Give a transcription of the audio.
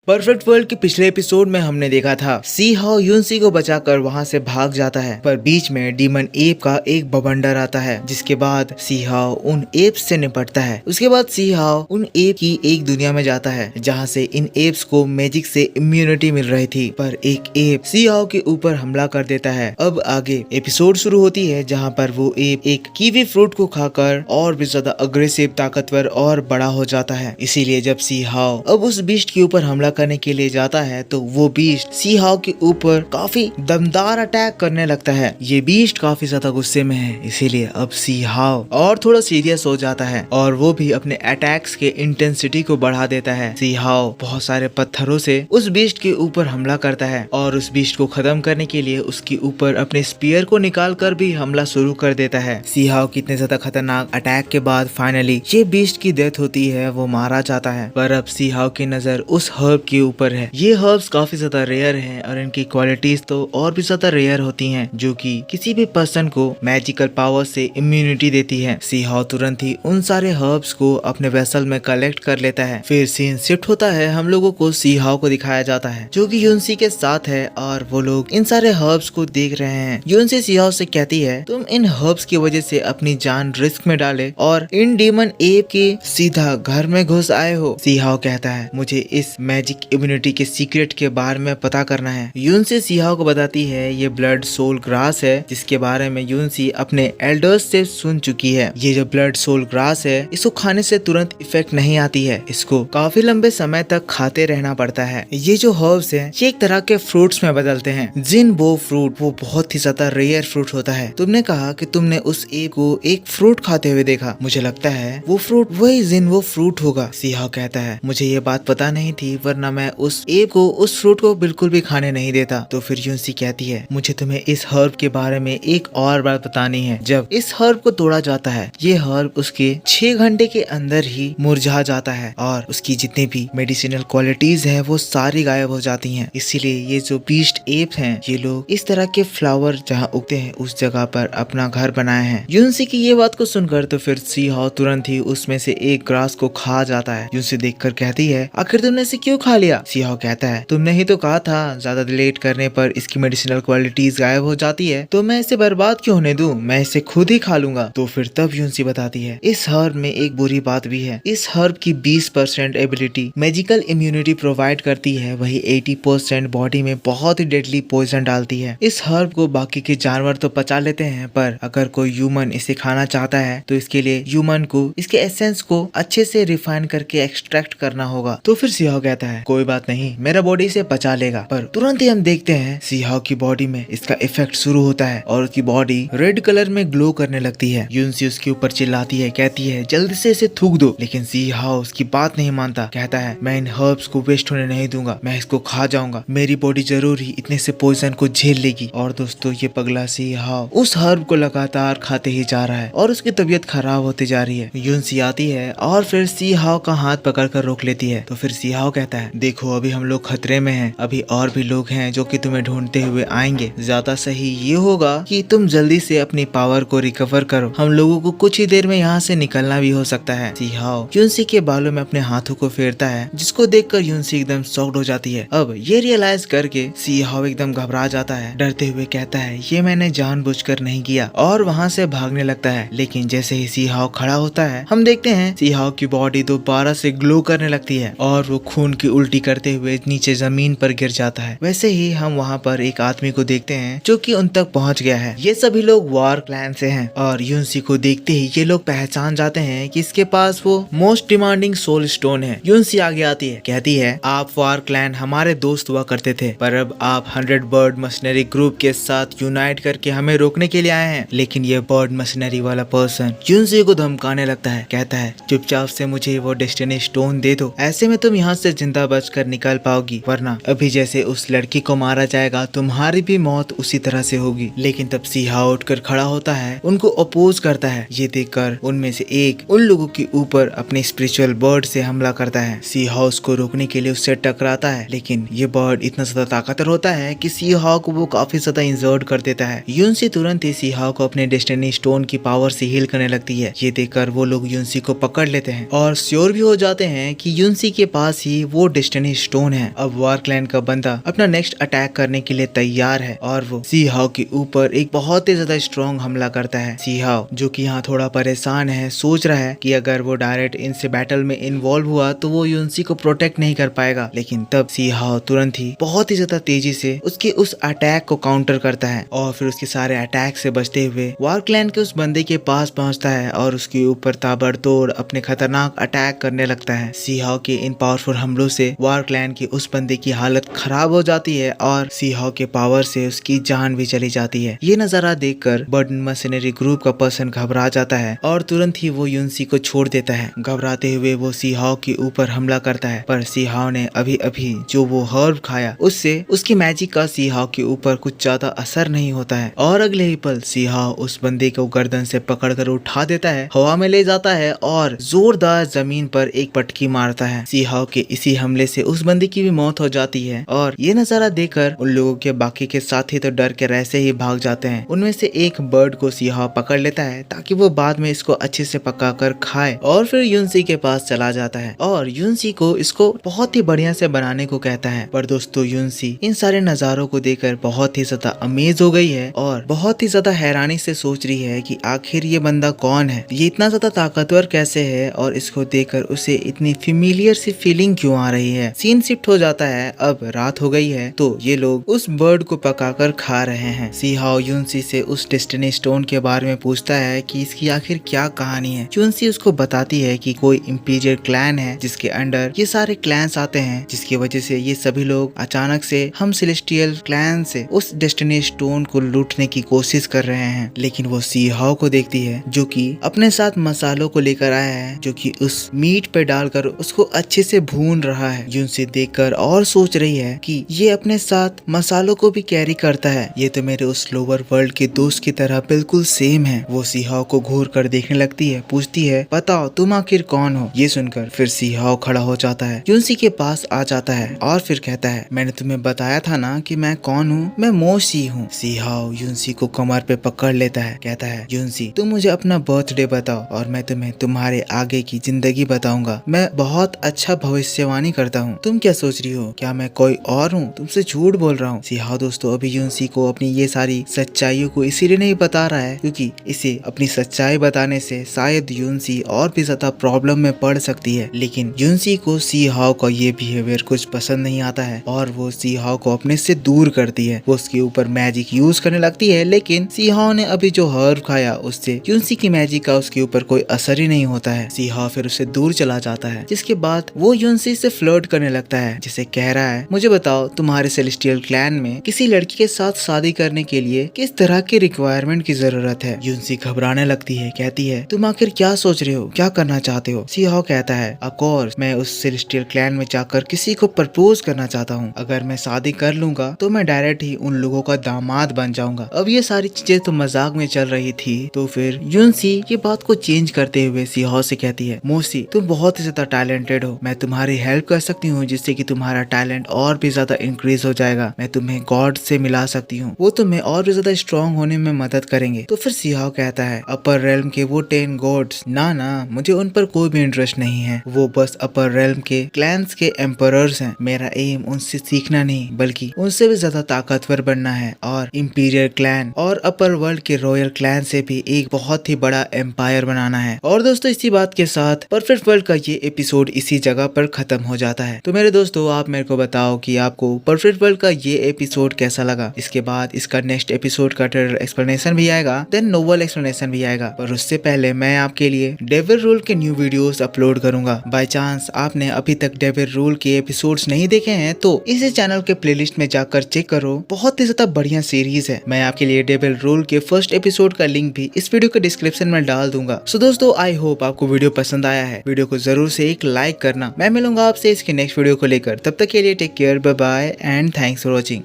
Perfect world के पिछले episode में हमने देखा था सी हाउ युनसी को बचाकर वहां से भाग जाता है, पर बीच में डीमन एप का एक बवंडर आता है, जिसके बाद सी हाउ उन एप्स से निपटता है। उसके बाद सी हाउ उन एप की एक दुनिया में जाता है जहां से इन एप्स को मैजिक से इम्यूनिटी मिल रही थी, पर एक एप सी हाउ के ऊपर हमला कर देता है। अब आगे एपिसोड शुरू होती है जहाँ पर वो एप एक कीवी फ्रूट को खाकर और भी ज्यादा अग्रेसिव, ताकतवर और बड़ा हो जाता है। इसीलिए जब सी हाउ अब उस बीस्ट के ऊपर हमला करने के लिए जाता है तो वो बीस्ट सी हाउ के ऊपर काफी दमदार अटैक करने लगता है। ये बीस्ट काफी ज्यादा गुस्से में है, इसीलिए अब सी हाउ और थोड़ा सीरियस हो जाता है और वो भी अपने अटैक्स के इंटेंसिटी को बढ़ा देता है। सी हाउ बहुत सारे पत्थरों से उस बीस्ट के ऊपर हमला करता है और उस बीस्ट को खत्म करने के लिए उसके ऊपर अपने स्पीयर को निकाल कर भी हमला शुरू कर देता है। सी हाउ की इतने ज्यादा खतरनाक अटैक के बाद फाइनली ये बीस्ट की डेथ होती है, वो मारा जाता है। पर अब सी हाउ की नजर उस हर्ब के ऊपर है। ये हर्ब्स काफी ज्यादा रेयर हैं और इनकी क्वालिटीज तो और भी ज्यादा रेयर होती हैं, जो कि किसी भी पर्सन को मैजिकल पावर से इम्यूनिटी देती है। सी हाउ तुरंत ही उन सारे हर्ब्स को अपने वेसल में कलेक्ट कर लेता है। फिर सीन शिफ्ट होता है, हम लोगों को सी हाउ को दिखाया जाता है जो कि युनसी के साथ है और वो लोग इन सारे हर्ब्स को देख रहे हैं। युनसी सी हाउ से कहती है तुम इन हर्ब्स की वजह से अपनी जान रिस्क में डाले और इन डीमन एप के सीधा घर में घुस आए हो। सी हाउ कहता है मुझे इस मैजिक इम्यूनिटी के सीक्रेट के बारे में पता करना है। युनसी सी हाउ को बताती है ये ब्लड सोल ग्रास है, जिसके बारे में युनसी अपने एल्डर्स से सुन चुकी है। ये जो ब्लड सोल ग्रास है, इसको खाने से तुरंत इफेक्ट नहीं आती है, इसको काफी लंबे समय तक खाते रहना पड़ता है। ये जो हर्ब्स है ये एक तरह के फ्रूट्स में बदलते हैं। जिनबो फ्रूट वो बहुत ही ज्यादा रेयर फ्रूट होता है। तुमने कहा कि तुमने उस एप को एक फ्रूट खाते हुए देखा, मुझे लगता है वो फ्रूट वही जिनबो फ्रूट होगा। सी हाउ कहता है मुझे ये बात पता नहीं थी, वरना मैं उस एप को उस फ्रूट को बिल्कुल भी खाने नहीं देता। तो फिर युनसी कहती है मुझे तुम्हें इस हर्ब के बारे में एक और बात बतानी है। जब इस हर्ब को तोड़ा जाता है, ये हर्ब उसके 6 घंटे के अंदर ही मुरझा जाता है और उसकी जितनी भी मेडिसिनल क्वालिटीज है वो सारी गायब हो जाती हैं। इसीलिए ये जो बीस्ट एप हैं, ये लोग इस तरह के फ्लावर जहाँ उगते हैं उस जगह पर अपना घर बनाए हैं। युनसी की ये बात को सुनकर तो फिर सी हाउ तुरंत ही उसमें से एक ग्रास को खा जाता है। युनसी देखकर कहती है आखिर तुमने इसे क्यों खा लिया? सी हाउ कहता है तुमने ही तो कहा था ज्यादा लेट करने पर इसकी मेडिसिनल क्वालिटीज गायब हो जाती है, तो मैं इसे बर्बाद क्यों होने दूं? मैं इसे खुद ही खा लूंगा। तो फिर तब युनसी बताती है इस हर्ब में एक बुरी बात भी है। इस हर्ब की 20% एबिलिटी मैजिकल इम्यूनिटी प्रोवाइड करती है, वही 80% बॉडी में बहुत ही डेडली पॉइजन डालती है। इस हर्ब को बाकी के जानवर तो पचा लेते हैं, पर अगर कोई ह्यूमन इसे खाना चाहता है तो इसके लिए ह्यूमन को इसके एसेंस को अच्छे से रिफाइन करके एक्सट्रैक्ट करना होगा। तो फिर सी हाउ कहता है कोई बात नहीं, मेरा बॉडी से बचा लेगा। पर तुरंत ही हम देखते हैं सी हाउ की बॉडी में इसका इफेक्ट शुरू होता है और उसकी बॉडी रेड कलर में ग्लो करने लगती है। युनसी उसके ऊपर चिल्लाती है, कहती है जल्दी से इसे थूक दो, लेकिन सी हाउ उसकी बात नहीं मानता। कहता है मैं इन हर्ब्स को वेस्ट होने नहीं दूंगा, मैं इसको खा जाऊंगा, मेरी बॉडी जरूर ही इतने से पॉइजन को झेल लेगी। और दोस्तों ये पगला सी हाउ उस हर्ब को लगातार खाते ही जा रहा है और उसकी तबीयत खराब होती जा रही है। युनसी आती है और फिर सी हाउ का हाथ पकड़ कर रोक लेती है। तो फिर सी हाउ कहता है देखो अभी हम लोग खतरे में हैं, अभी और भी लोग हैं जो कि तुम्हें ढूंढते हुए आएंगे। ज्यादा सही ये होगा कि तुम जल्दी से अपनी पावर को रिकवर करो, हम लोगों को कुछ ही देर में यहाँ से निकलना भी हो सकता है। सी हाउ युनसी के बालों में अपने हाथों को फेरता है, जिसको देखकर युनसी एकदम शॉक्ड हो जाती है। अब ये रियलाइज करके सी हाउ एकदम घबरा जाता है, डरते हुए कहता है ये मैंने जानबूझकर नहीं किया, और वहाँ से भागने लगता है। लेकिन जैसे ही सी हाउ खड़ा होता है, हम देखते हैं सी हाउ की बॉडी दोबारा से ग्लो करने लगती है और वो खून की उल्टी करते हुए नीचे जमीन पर गिर जाता है। वैसे ही हम वहाँ पर एक आदमी को देखते हैं जो कि उन तक पहुँच गया है। ये सभी लोग वॉर क्लैन से हैं और युनसी को देखते ही ये लोग पहचान जाते हैं कि इसके पास वो मोस्ट डिमांडिंग सोल स्टोन है। युनसी आगे आती है, कहती है आप वॉर क्लैन हमारे दोस्त हुआ करते थे, पर अब आप 100 बर्ड मशीनरी ग्रुप के साथ यूनाइट करके हमें रोकने के लिए आए हैं। लेकिन ये बर्ड मशीनरी वाला पर्सन युनसी को धमकाने लगता है, कहता है चुपचाप से मुझे वो डेस्टिनी स्टोन दे दो, ऐसे में तुम यहाँ से जिंदा बचकर निकल पाओगी, वरना अभी जैसे उस लड़की को मारा जाएगा तुम्हारी भी मौत उसी तरह से होगी। लेकिन तब सी हाउ उठकर खड़ा होता है, उनको अपोज करता है। ये देखकर उनमें से एक उन लोगों के ऊपर अपने स्पिरिचुअल बर्ड से हमला करता है। सी हाउ उसको रोकने के लिए उससे टकराता है, लेकिन ये बर्ड इतना ज्यादा ताकतवर होता है कि सी हाउ को वो काफी ज्यादा इंजर्ड कर देता है। युनसी तुरंत ही सी हाउ को अपने डेस्टिनी स्टोन की पावर से हील करने लगती है। ये देखकर वो लोग युनसी को पकड़ लेते हैं और श्योर भी हो जाते हैं कि युनसी के पास ही वो डेस्टिनी स्टोन है। अब वार क्लैन का बंदा अपना नेक्स्ट अटैक करने के लिए तैयार है और वो सी हाओ के ऊपर एक बहुत ही ज्यादा स्ट्रॉन्ग हमला करता है। सी हाओ जो कि यहाँ थोड़ा परेशान है, सोच रहा है कि अगर वो डायरेक्ट इनसे बैटल में इन्वॉल्व हुआ तो वो यूनसी को प्रोटेक्ट नहीं कर पाएगा। लेकिन तब सी हाओ तुरंत ही बहुत ही ज्यादा तेजी से उसके उस अटैक को काउंटर करता है और फिर उसके सारे अटैक से बचते हुए वार क्लैन के उस बंदे के पास पहुंचता है और उसके ऊपर ताबड़तोड़ अपने खतरनाक अटैक करने लगता है। सी हाओ के इन पावरफुल हमलों से वार क्लैन की उस बंदे की हालत खराब हो जाती है और सी हाओ के पावर से उसकी जान भी चली जाती है। ये नजारा देखकर बर्डन मर्सिनरी ग्रुप का पर्सन घबरा जाता है और तुरंत ही वो यूनसी को छोड़ देता है। घबराते हुए वो सी हाओ के ऊपर हमला करता है, पर सी हाओ ने अभी अभी जो वो हर्ब खाया उससे उसकी मैजिक का सी हाओ के ऊपर कुछ ज्यादा असर नहीं होता है और अगले ही पल सी हाओ उस बंदे को गर्दन से पकड़कर उठा देता है, हवा में ले जाता है और जोरदार जमीन पर एक पटकी मारता है। सी हाओ के इसी हमले से उस बंदे की भी मौत हो जाती है और ये नजारा देखकर उन लोगों के बाकी के साथी तो डर के ऐसे ही भाग जाते हैं। उनमें से एक बर्ड को सी हाओ पकड़ लेता है ताकि वो बाद में इसको अच्छे से पकाकर खाए और फिर यूनसी के पास चला जाता है और यूनसी को इसको बहुत ही बढ़िया से बनाने को कहता है। पर दोस्तों यूनसी इन सारे नजारों को देखकर बहुत ही ज्यादा अमेज हो गई है और बहुत ही ज्यादा हैरानी से सोच रही है कि आखिर ये बंदा कौन है, ये इतना ज्यादा ताकतवर कैसे है और इसको देखकर उसे इतनी फेमिलियर सी फीलिंग क्यों आ रही है। सीन शिफ्ट हो जाता है, अब रात हो गई है तो ये लोग उस बर्ड को पकाकर खा रहे हैं। सी हाओ यूनसी से उस डेस्टिनी स्टोन के बारे में पूछता है कि इसकी आखिर क्या कहानी है। यूनसी उसको बताती है कि कोई इंपीरियल क्लैन है जिसके अंडर ये सारे क्लैंस आते हैं, जिसकी वजह से ये सभी लोग अचानक से हम सेलेस्टियल क्लैन से उस डेस्टिनी स्टोन को लूटने की कोशिश कर रहे हैं। लेकिन वो सी हाओ को देखती है जो कि अपने साथ मसालों को लेकर आया है, जो कि उस मीट पे डालकर उसको अच्छे से भून रहा है। यूनसी देखकर और सोच रही है कि ये अपने साथ मसालों को भी कैरी करता है, ये तो मेरे उस लोअर वर्ल्ड के दोस्त की तरह बिल्कुल सेम है। वो सी हाओ को घूर कर देखने लगती है, पूछती है बताओ तुम आखिर कौन हो। ये सुनकर फिर सी हाओ खड़ा हो जाता है, यूनसी के पास आ जाता है और फिर कहता है मैंने तुम्हें बताया था ना कि मैं कौन हूँ, मैं मोशी हूँ। सी हाओ यूनसी को कमर पे पकड़ लेता है, कहता है यूनसी तुम मुझे अपना बर्थडे बताओ और मैं तुम्हें तुम्हारे आगे की जिंदगी बताऊंगा। मैं बहुत अच्छा भविष्यवाणी करता हूँ। तुम क्या सोच रही हो, क्या मैं कोई और हूँ? तुमसे झूठ बोल रहा हूँ। सी हाओ दोस्तों अभी यूनसी को अपनी ये सारी सच्चाइयों को इसीलिए नहीं बता रहा है क्योंकि इसे अपनी सच्चाई बताने से शायद यूनसी और भी ज्यादा प्रॉब्लम में पड़ सकती है। लेकिन यूनसी को सी हाओ का ये बिहेवियर कुछ पसंद नहीं आता है और वो सी हाओ को अपने से दूर करती है। वो उसके ऊपर मैजिक यूज करने लगती है, लेकिन सी हाओ ने अभी जो हर्ब खाया उससे यूनसी की मैजिक का उसके ऊपर कोई असर ही नहीं होता है। सी हाओ फिर उससे दूर चला जाता है, जिसके बाद वो यूनसी से फ्लर्ट करने लगता है, जिसे कह रहा है मुझे बताओ तुम्हारे सेलेस्टियल क्लैन में किसी लड़की के साथ शादी करने के लिए किस तरह की रिक्वायरमेंट की जरूरत है। यूनसी घबराने लगती है, कहती है तुम आखिर क्या सोच रहे हो, क्या करना चाहते हो। सी हाओ कहता है ऑफ कोर्स मैं उस सेलेस्टियल क्लैन में जाकर किसी को प्रपोज करना चाहता हूँ। अगर मैं शादी कर लूंगा तो मैं डायरेक्ट ही उन लोगों का दामाद बन जाऊंगा। अब ये सारी चीजें तो मजाक में चल रही थी तो फिर यूनसी ये बात को चेंज करते हुए सी हाओ से कहती है मोशी तुम बहुत ही ज्यादा टैलेंटेड हो, मैं तुम्हारी हेल्प कर सकती हूँ जिससे कि तुम्हारा टैलेंट और भी ज्यादा इंक्रीज हो जाएगा। मैं तुम्हें गॉड से मिला सकती हूँ, वो तुम्हें और भी ज्यादा स्ट्रॉन्ग होने में मदद करेंगे। तो फिर सी हाओ कहता है अपर रेल्म के वो 10 गॉड्स, ना ना मुझे उन पर कोई भी इंटरेस्ट नहीं है, वो बस अपर रेल्म के क्लैंस के एम्परर्स हैं। मेरा एम उनसे सीखना नहीं बल्कि उनसे भी ज्यादा ताकतवर बनना है और इंपीरियल क्लैन और अपर वर्ल्ड के रॉयल क्लैन से भी एक बहुत ही बड़ा एम्पायर बनाना है। और दोस्तों इसी बात के साथ परफेक्ट वर्ल्ड का ये एपिसोड इसी जगह पर खत्म हो जाता है। तो मेरे दोस्तों आप मेरे को बताओ कि आपको परफेक्ट वर्ल्ड का ये एपिसोड कैसा लगा। इसके बाद इसका नेक्स्ट एपिसोड का ट्रेलर एक्सप्लेनेशन भी आएगा, देन नोवेल एक्सप्लेनेशन भी आएगा, पर उससे पहले मैं आपके लिए डेविल रूल के न्यू वीडियोस अपलोड करूंगा। बाय चांस आपने अभी तक डेविल रूल के एपिसोड्स नहीं देखे हैं तो इसी चैनल के प्लेलिस्ट में जाकर चेक करो, बहुत ही ज्यादा बढ़िया सीरीज है। मैं आपके लिए डेविल रूल के फर्स्ट एपिसोड का लिंक भी इस वीडियो के डिस्क्रिप्शन में डाल दूंगा। सो दोस्तों आई होप आपको वीडियो पसंद आया है, वीडियो को जरूर से एक लाइक करना। मैं मिलूंगा आपसे इसके नेक्स्ट वीडियो को लेकर, तब तक के लिए take care, bye bye and thanks for watching.